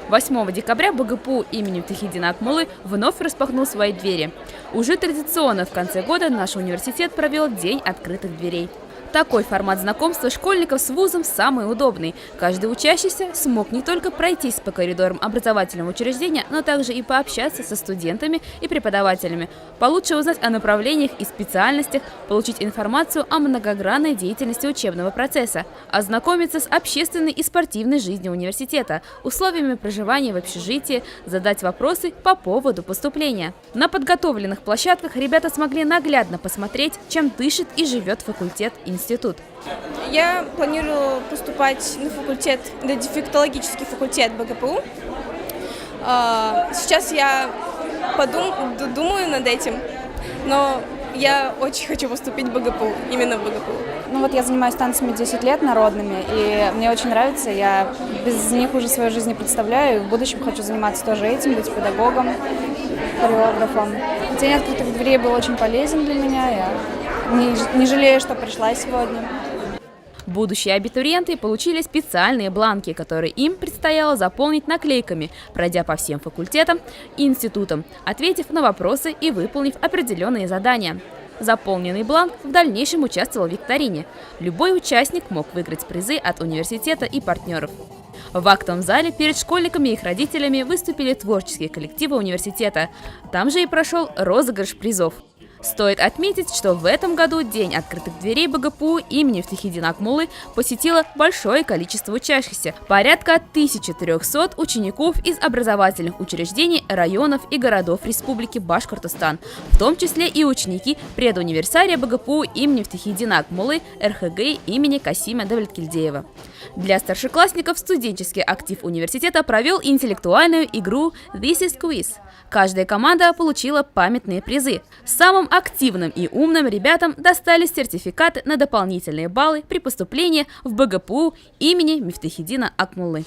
8 декабря БГПУ имени Мифтахиддина Акмуллы вновь распахнул свои двери. Уже традиционно в конце года наш университет провел День открытых дверей. Такой формат знакомства школьников с вузом самый удобный. Каждый учащийся смог не только пройтись по коридорам образовательного учреждения, но также и пообщаться со студентами и преподавателями, получше узнать о направлениях и специальностях, получить информацию о многогранной деятельности учебного процесса, ознакомиться с общественной и спортивной жизнью университета, условиями проживания в общежитии, задать вопросы по поводу поступления. На подготовленных площадках ребята смогли наглядно посмотреть, чем дышит и живет факультет институт. Я планирую поступать на факультет, на дефектологический факультет БГПУ. Сейчас я думаю над этим, но я очень хочу поступить в БГПУ, именно в БГПУ. Ну вот я занимаюсь танцами 10 лет народными, и мне очень нравится, я без них уже свою жизнь не представляю, и в будущем хочу заниматься тоже этим, быть педагогом, хореографом. День открытых дверей был очень полезен для меня, я не жалею, что пришла сегодня. Будущие абитуриенты получили специальные бланки, которые им предстояло заполнить наклейками, пройдя по всем факультетам и институтам, ответив на вопросы и выполнив определенные задания. Заполненный бланк в дальнейшем участвовал в викторине. Любой участник мог выиграть призы от университета и партнеров. В актовом зале перед школьниками и их родителями выступили творческие коллективы университета. Там же и прошел розыгрыш призов. Стоит отметить, что в этом году День открытых дверей БГПУ имени Мифтахиддина Акмуллы посетило большое количество учащихся – порядка 1300 учеников из образовательных учреждений районов и городов Республики Башкортостан, в том числе и ученики предуниверсария БГПУ имени Мифтахиддина Акмуллы РХГ имени Касима Давлеткильдеева. Для старшеклассников студенческий актив университета провел интеллектуальную игру «This is Quiz». Каждая команда получила памятные призы. Самым активным и умным ребятам достались сертификаты на дополнительные баллы при поступлении в БГПУ имени Мифтахиддина Акмуллы.